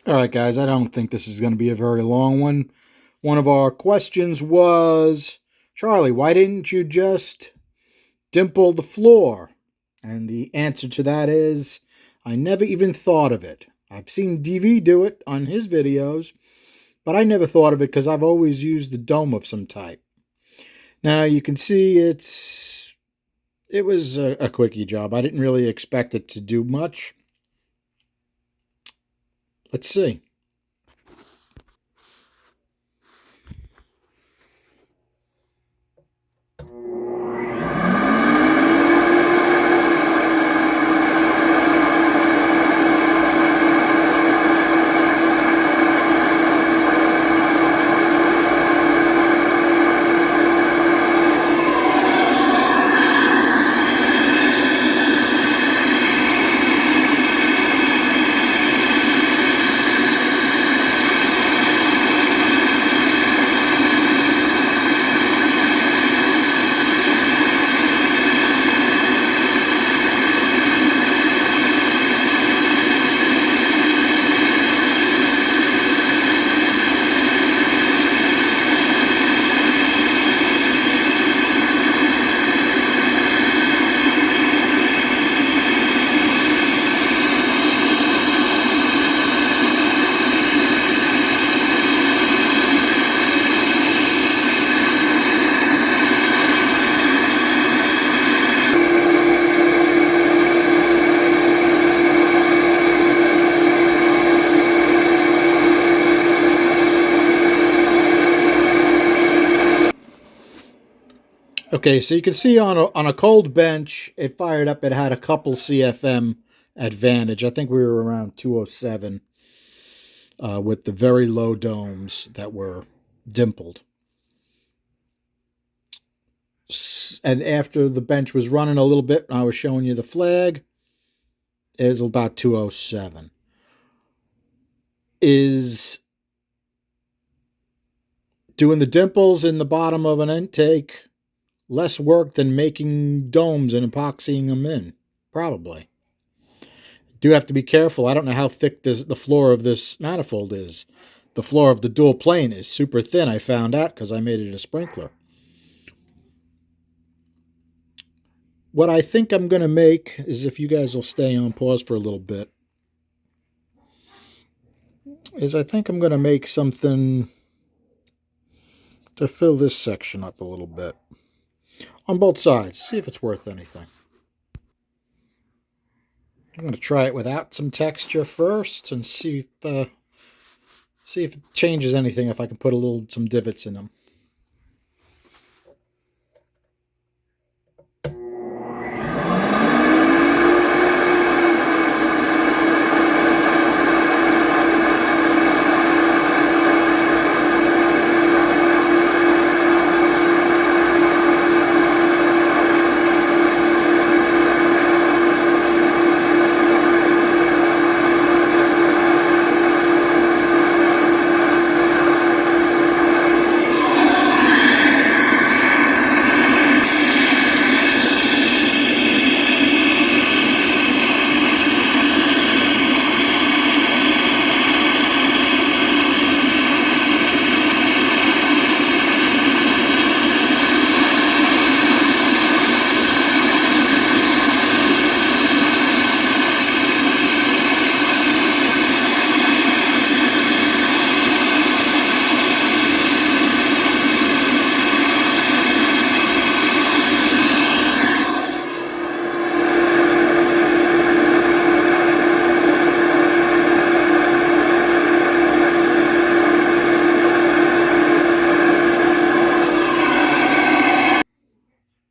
All right, guys, I don't think this is going to be a very long one. One of our questions was, Charlie, why didn't you just dimple the floor? And the answer to that is, I never even thought of it. I've seen DV do it on his videos, but I never thought of it because I've always used the dome of some type. Now you can see it was a quickie job. I didn't really expect it to do much. Let's see. Okay, so you can see on a cold bench, it fired up. It had a couple CFM advantage. I think we were around 207 with the very low domes that were dimpled. And after the bench was running a little bit, and I was showing you the flag, it was about 207. Is doing the dimples in the bottom of an intake less work than making domes and epoxying them in? Probably. Do have to be careful. I don't know how thick the floor of this manifold is. The floor of the dual plane is super thin. I found out because I made it a sprinkler. What I think I'm going to make is, if you guys will stay on pause for a little bit, is I think I'm going to make something to fill this section up a little bit on both sides. See if it's worth anything. I'm going to try it without some texture first and see if it changes anything, if I can put some divots in them.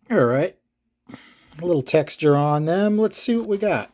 All right, a little texture on them. Let's see what we got.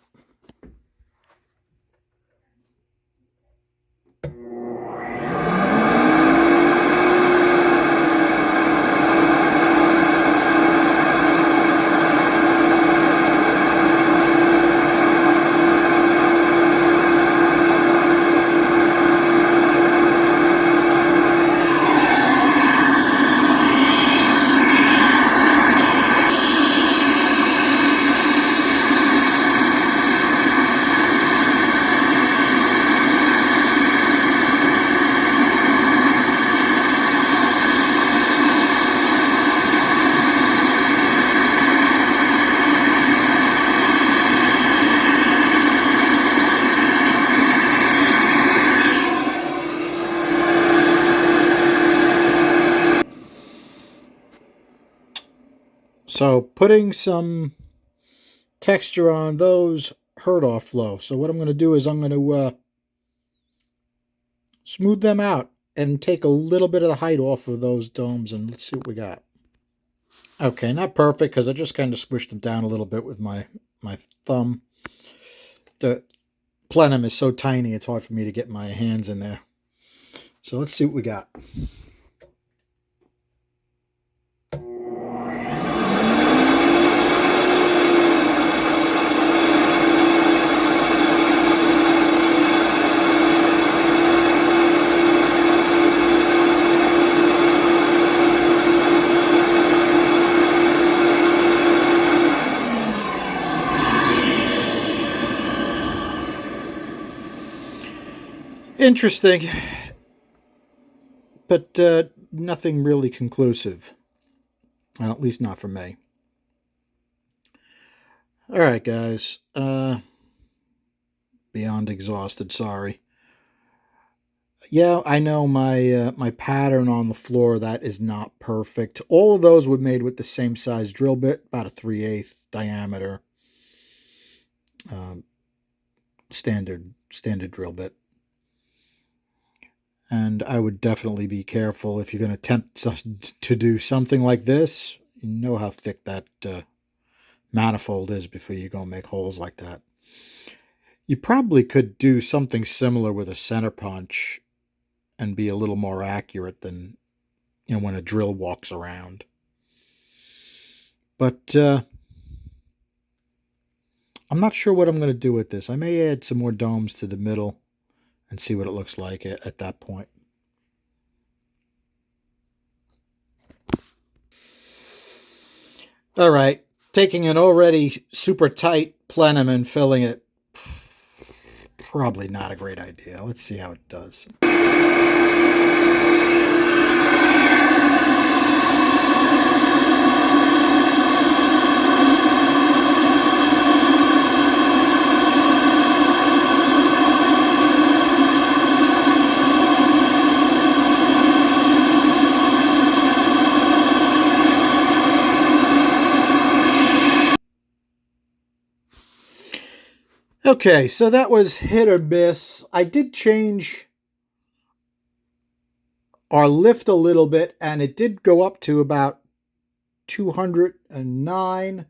So putting some texture on those hurt our flow. So what I'm going to do is I'm going to smooth them out and take a little bit of the height off of those domes, and let's see what we got. Okay, not perfect because I just kind of squished them down a little bit with my thumb. The plenum is so tiny it's hard for me to get my hands in there. So let's see what we got. Interesting, but nothing really conclusive. Well, at least not for me. All right, guys. Beyond exhausted. Sorry. Yeah, I know my pattern on the floor, that is not perfect. All of those were made with the same size drill bit, about a 3/8 diameter, standard drill bit. And I would definitely be careful if you're going to attempt to do something like this. You know how thick that manifold is before you go make holes like that. You probably could do something similar with a center punch and be a little more accurate than, you know, when a drill walks around. But I'm not sure what I'm going to do with this. I may add some more domes to the middle and see what it looks like at that point. All right, taking an already super tight plenum and filling it, probably not a great idea. Let's see how it does. Okay, so that was hit or miss. I did change our lift a little bit, and it did go up to about 209,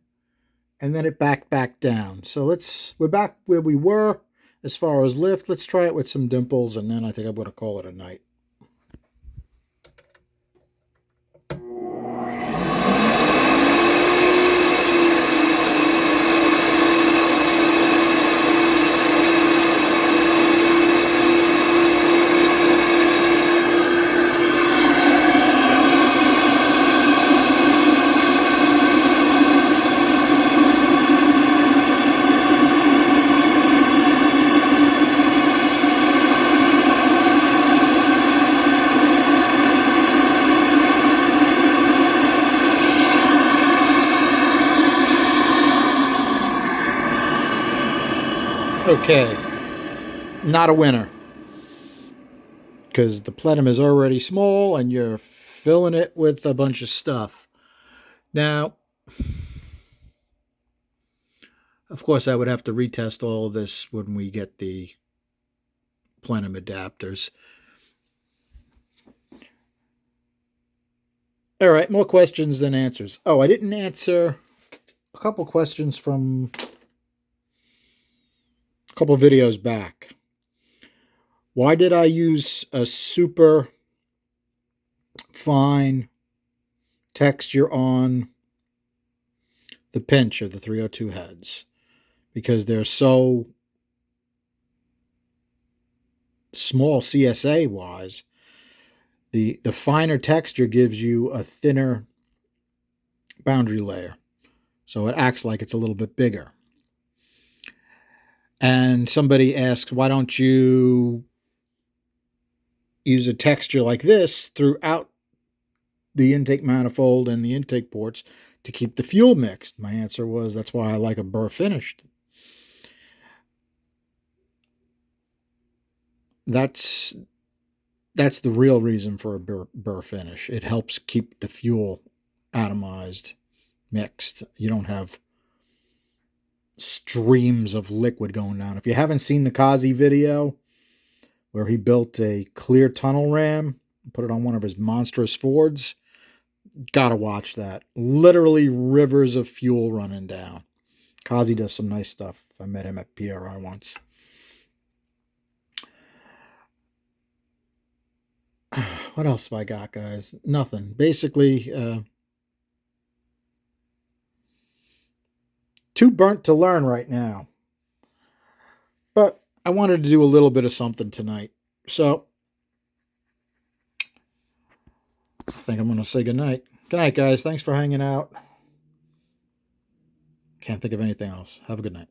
and then it back down. So we're back where we were as far as lift. Let's try it with some dimples, and then I think I'm going to call it a night. Okay, not a winner, because the plenum is already small and you're filling it with a bunch of stuff. Now, of course, I would have to retest all of this when we get the plenum adapters. All right, more questions than answers. Oh, I didn't answer a couple questions from a couple videos back. Why did I use a super fine texture on the pinch of the 302 heads? Because they're so small CSA wise. The finer texture gives you a thinner boundary layer, so it acts like it's a little bit bigger. And somebody asks, why don't you use a texture like this throughout the intake manifold and the intake ports to keep the fuel mixed? My answer was, that's why I like a burr finished. That's the real reason for a burr finish. It helps keep the fuel atomized mixed. You don't have streams of liquid going down. If you haven't seen the Kazi video where he built a clear tunnel ram, put it on one of his monstrous Fords, gotta watch that. Literally rivers of fuel running down. Kazi does some nice stuff. I met him at PRI once. What else have I got, guys? Nothing. Basically, too burnt to learn right now. But I wanted to do a little bit of something tonight. So, I think I'm going to say goodnight. Good night, guys. Thanks for hanging out. Can't think of anything else. Have a good night.